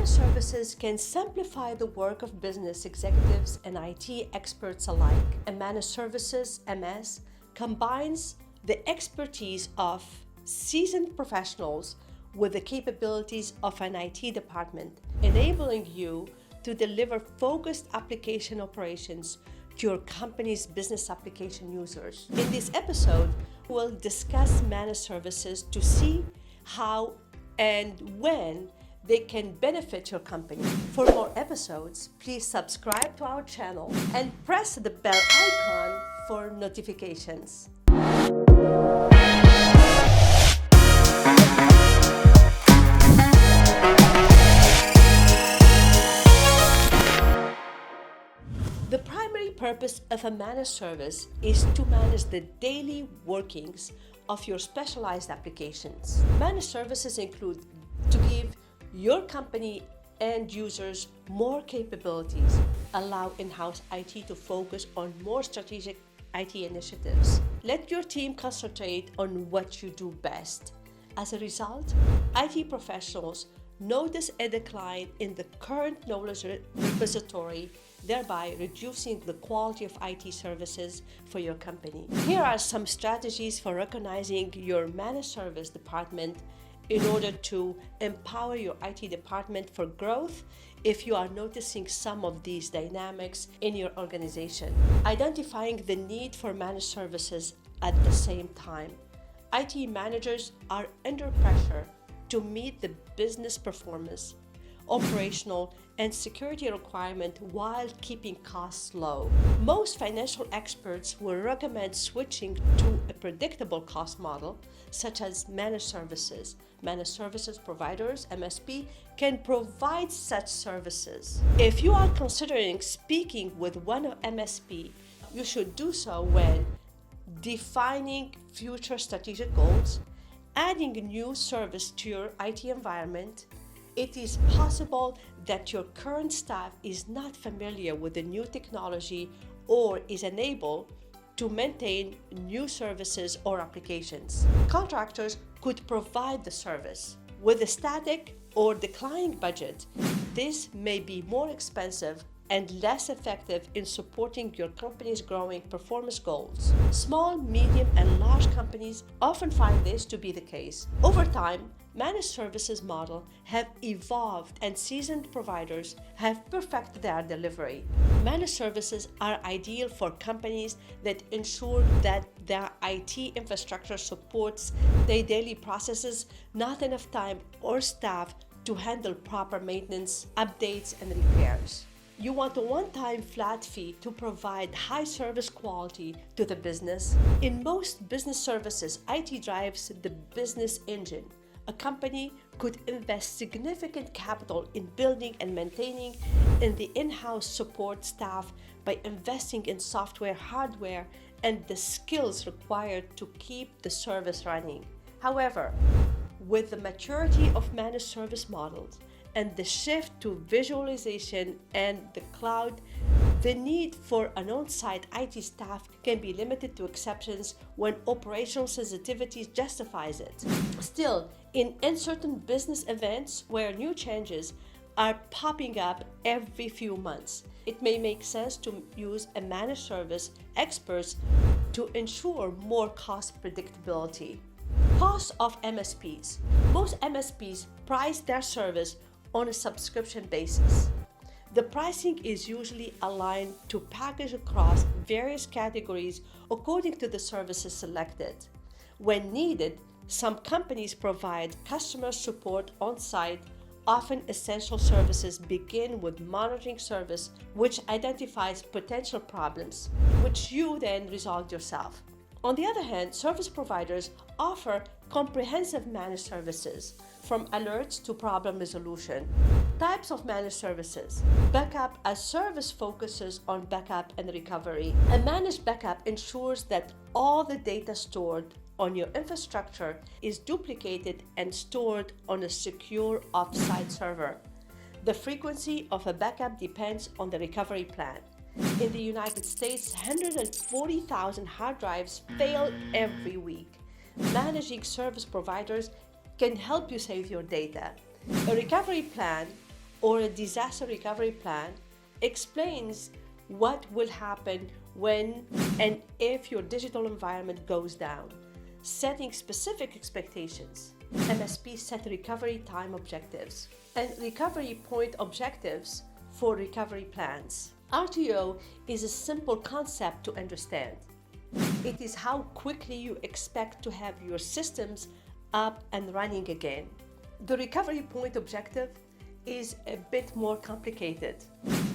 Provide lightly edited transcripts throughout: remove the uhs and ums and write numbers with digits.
Managed services can simplify the work of business executives and IT experts alike. And managed services, MS, combines the expertise of seasoned professionals with the capabilities of an IT department, enabling you to deliver focused application operations to your company's business application users. In this episode, we'll discuss managed services to see how and when they can benefit your company. For more episodes, please subscribe to our channel and press the bell icon for notifications. The primary purpose of a managed service is to manage the daily workings of your specialized applications. Managed services include to give your company and users more capabilities, allow in-house IT to focus on more strategic IT initiatives. Let your team concentrate on what you do best. As a result, IT professionals notice a decline in the current knowledge repository, thereby reducing the quality of IT services for your company. Here are some strategies for recognizing your managed service department in order to empower your IT department for growth if you are noticing some of these dynamics in your organization. Identifying the need for managed services at the same time. IT managers are under pressure to meet the business performance, operational, and security requirement while keeping costs low. Most financial experts will recommend switching to a predictable cost model, such as managed services. Managed services providers, MSP, can provide such services. If you are considering speaking with one MSP, you should do so when defining future strategic goals, adding a new service to your IT environment. It is possible that your current staff is not familiar with the new technology or is unable to maintain new services or applications. Contractors could provide the service. With a static or declining budget, this may be more expensive and less effective in supporting your company's growing performance goals. Small, medium, and large companies often find this to be the case. Over time, managed services models have evolved and seasoned providers have perfected their delivery. Managed services are ideal for companies that ensure that their IT infrastructure supports their daily processes, not enough time or staff to handle proper maintenance, updates, and repairs. You want a one-time flat fee to provide high service quality to the business. In most business services, IT drives the business engine. A company could invest significant capital in building and maintaining the in-house support staff by investing in software, hardware, and the skills required to keep the service running. However, with the maturity of managed service models and the shift to visualization and the cloud, the need for an on-site IT staff can be limited to exceptions when operational sensitivity justifies it. Still, in uncertain business events where new changes are popping up every few months, it may make sense to use a managed service experts to ensure more cost predictability. Cost of MSPs. Most MSPs price their service on a subscription basis. The pricing is usually aligned to package across various categories according to the services selected. When needed, some companies provide customer support on-site. Often essential services begin with monitoring service, which identifies potential problems, which you then resolve yourself. On the other hand, service providers offer comprehensive managed services, from alerts to problem resolution. Types of managed services. Backup. A service focuses on backup and recovery. A managed backup ensures that all the data stored on your infrastructure is duplicated and stored on a secure off-site server. The frequency of a backup depends on the recovery plan. In the United States, 140,000 hard drives fail every week. Managing service providers can help you save your data. A recovery plan or a disaster recovery plan explains what will happen when and if your digital environment goes down, setting specific expectations. MSPs set recovery time objectives and recovery point objectives for recovery plans. RTO is a simple concept to understand. It is how quickly you expect to have your systems up and running again. The recovery point objective is a bit more complicated.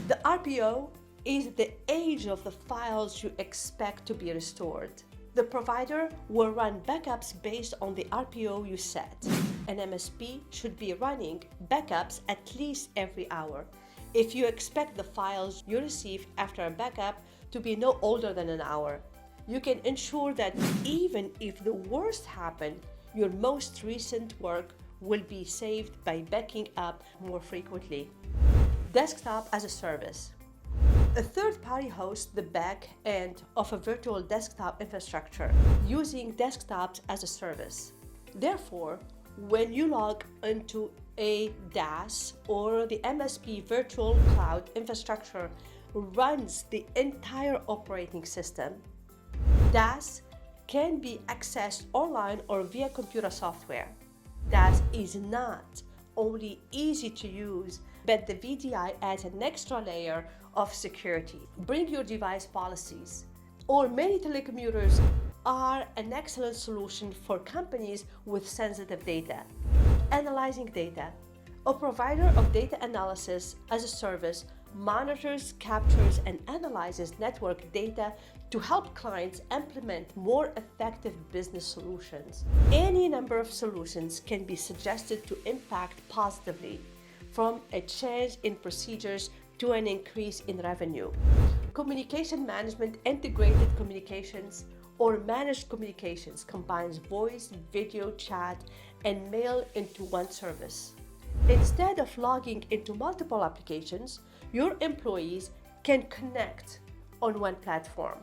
The RPO is the age of the files you expect to be restored. The provider will run backups based on the RPO you set. An MSP should be running backups at least every hour. If you expect the files you receive after a backup to be no older than an hour, you can ensure that even if the worst happened, your most recent work will be saved by backing up more frequently. Desktop as a service. A third party hosts the back end of a virtual desktop infrastructure using desktops as a service. Therefore, when you log into a DAS or the MSP virtual cloud infrastructure runs the entire operating system, DAS can be accessed online or via computer software. DAS is not only easy to use, but the VDI adds an extra layer of security. Bring your device policies. Or many telecommuters are an excellent solution for companies with sensitive data. Analyzing data. A provider of data analysis as a service monitors, captures, and analyzes network data to help clients implement more effective business solutions. Any number of solutions can be suggested to impact positively, from a change in procedures to an increase in revenue. Communication management, integrated communications, or managed communications combines voice, video, chat, and mail into one service. Instead of logging into multiple applications, your employees can connect on one platform.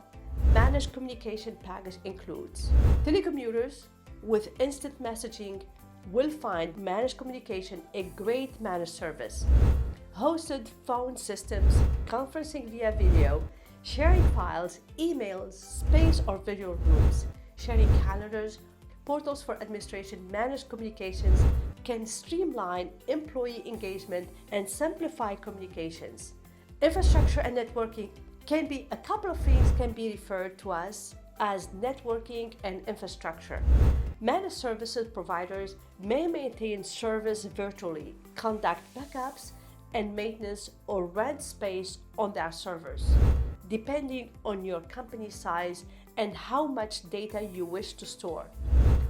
Managed communication package includes telecommuters with instant messaging will find managed communication a great managed service. Hosted phone systems, conferencing via video, sharing files, emails, space or video rooms, sharing calendars, portals for administration, managed communications can streamline employee engagement and simplify communications. Infrastructure and networking a couple of things can be referred to as networking and infrastructure. Managed services providers may maintain service virtually, conduct backups and maintenance, or rent space on their servers, depending on your company size and how much data you wish to store.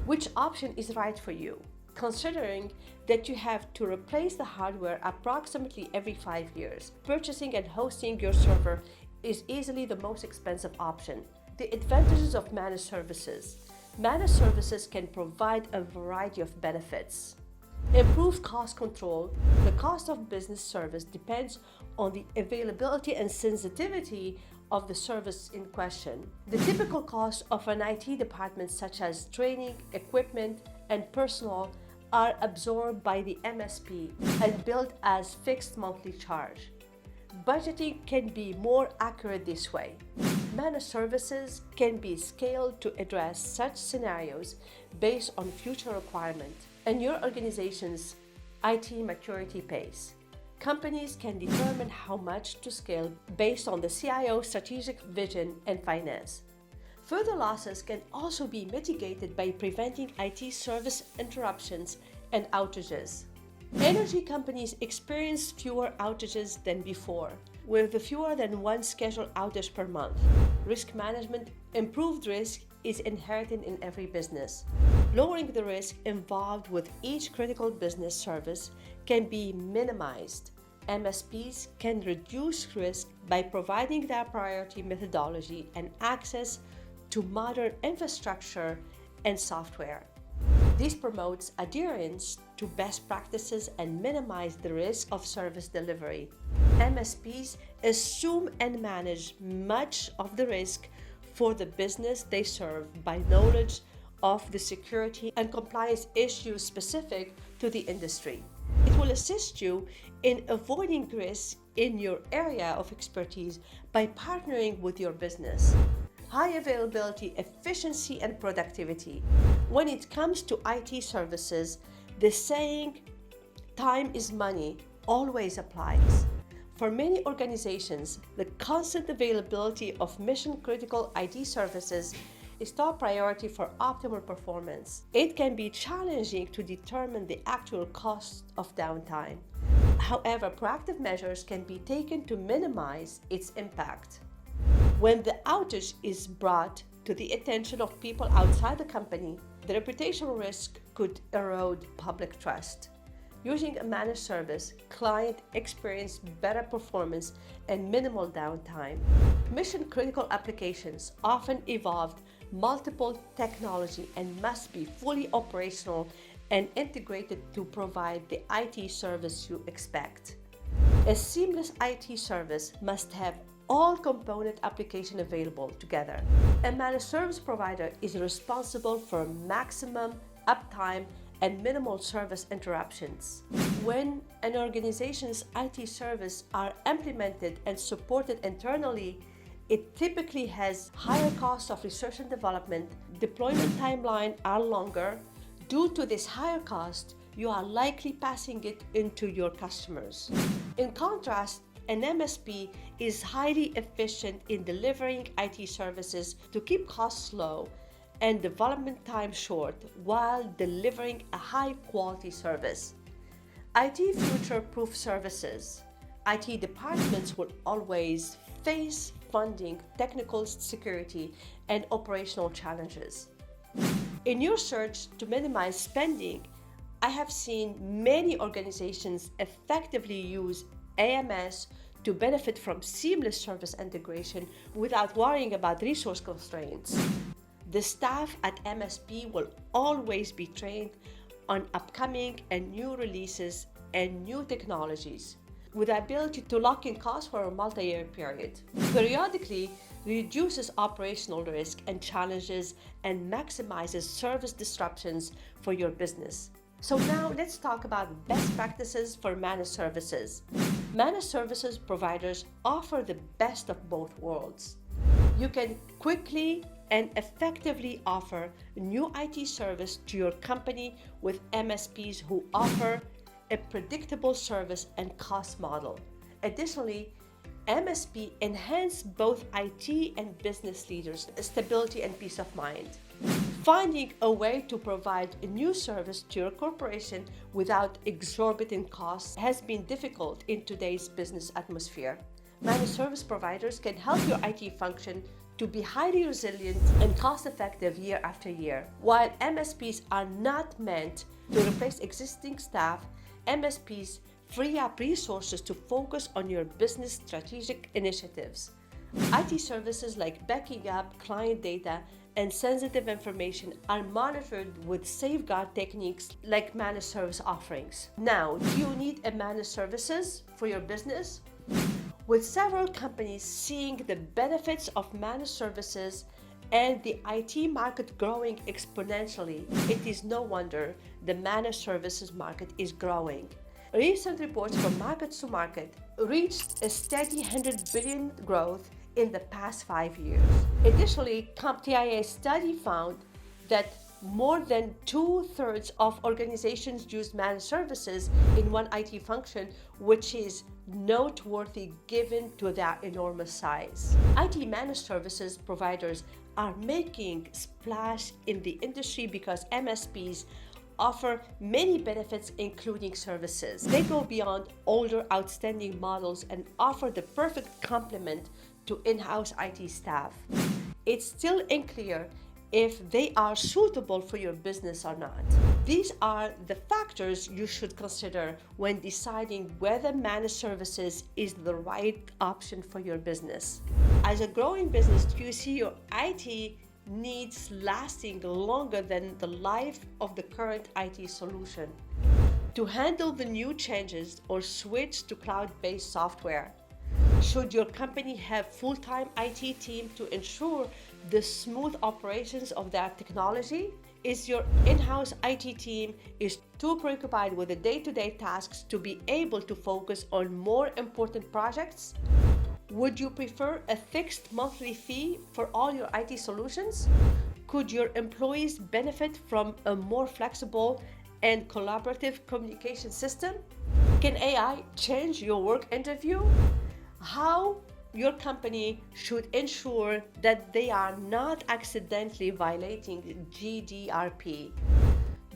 Which option is right for you? Considering that you have to replace the hardware approximately every 5 years, purchasing and hosting your server is easily the most expensive option. The advantages of managed services. Managed services can provide a variety of benefits. Improved cost control. The cost of business service depends on the availability and sensitivity of the service in question. The typical cost of an IT department, such as training, equipment, and personnel, are absorbed by the MSP and billed as fixed monthly charge. Budgeting can be more accurate this way. Managed services can be scaled to address such scenarios based on future requirements and your organization's IT maturity pace. Companies can determine how much to scale based on the CIO's strategic vision and finance. Further losses can also be mitigated by preventing IT service interruptions and outages. Energy companies experience fewer outages than before, with fewer than one scheduled outage per month. Risk management. Improved risk is inherent in every business. Lowering the risk involved with each critical business service can be minimized. MSPs can reduce risk by providing their priority methodology and access to modern infrastructure and software. This promotes adherence to best practices and minimizes the risk of service delivery. MSPs assume and manage much of the risk for the business they serve by knowledge of the security and compliance issues specific to the industry. It will will assist you in avoiding risks in your area of expertise by partnering with your business. High availability, efficiency, and productivity. When it comes to IT services, the saying, time is money, always applies. For many organizations, the constant availability of mission-critical IT services is top priority for optimal performance. It can be challenging to determine the actual cost of downtime. However, proactive measures can be taken to minimize its impact. When the outage is brought to the attention of people outside the company, the reputational risk could erode public trust. Using a managed service, clients experience better performance and minimal downtime. Mission-critical applications often involve multiple technology and must be fully operational and integrated to provide the IT service you expect. A seamless IT service must have all component applications available together. A managed service provider is responsible for maximum uptime and minimal service interruptions. When an organization's IT service are implemented and supported internally, it typically has higher costs of research and development. Deployment timelines are longer. Due to this higher cost, you are likely passing it into your customers. In contrast, an MSP is highly efficient in delivering IT services to keep costs low and development time short while delivering a high-quality service. IT future-proof services. IT departments will always face funding, technical security, and operational challenges. In your search to minimize spending, I have seen many organizations effectively use AMS to benefit from seamless service integration without worrying about resource constraints. The staff at MSP will always be trained on upcoming and new releases and new technologies, with the ability to lock in costs for a multi-year period. Periodically reduces operational risk and challenges and maximizes service disruptions for your business. So now let's talk about best practices for managed services. Managed services providers offer the best of both worlds. You can quickly and effectively offer new IT service to your company with MSPs who offer a predictable service and cost model. Additionally, MSP enhance both IT and business leaders' stability and peace of mind. Finding a way to provide a new service to your corporation without exorbitant costs has been difficult in today's business atmosphere. Managed service providers can help your IT function to be highly resilient and cost-effective year after year. While MSPs are not meant to replace existing staff, MSPs free up resources to focus on your business strategic initiatives. IT services like backing up client data and sensitive information are monitored with safeguard techniques like managed service offerings. Now, do you need a managed services for your business? With several companies seeing the benefits of managed services and the IT market growing exponentially, it is no wonder the managed services market is growing. Recent reports from Market to Market reached a steady 100 billion growth in the past 5 years. Additionally, CompTIA's study found that more than 2/3 of organizations use managed services in one IT function, which is noteworthy given to their enormous size. IT managed services providers are making splash in the industry because MSPs offer many benefits including services. They go beyond older outstanding models and offer the perfect complement to in-house IT staff. It's still unclear if they are suitable for your business or not. These are the factors you should consider when deciding whether managed services is the right option for your business. As a growing business, do you see your IT needs lasting longer than the life of the current IT solution? To handle the new changes or switch to cloud-based software? Should your company have full-time IT team to ensure the smooth operations of their technology? Is your in-house IT team is too preoccupied with the day-to-day tasks to be able to focus on more important projects? Would you prefer a fixed monthly fee for all your IT solutions? Could your employees benefit from a more flexible and collaborative communication system? Can AI change your work interview? How your company should ensure that they are not accidentally violating GDPR?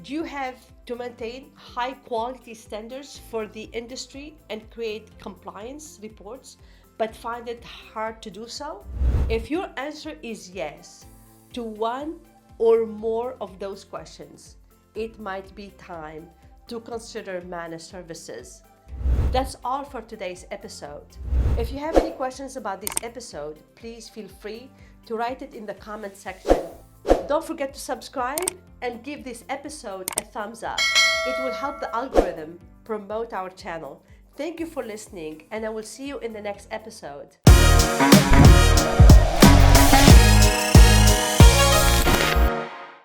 Do you have to maintain high quality standards for the industry and create compliance reports, but find it hard to do so? If your answer is yes to one or more of those questions, it might be time to consider managed services. That's all for today's episode. If you have any questions about this episode, please feel free to write it in the comment section. Don't forget to subscribe and give this episode a thumbs up. It will help the algorithm promote our channel. Thank you for listening, and I will see you in the next episode.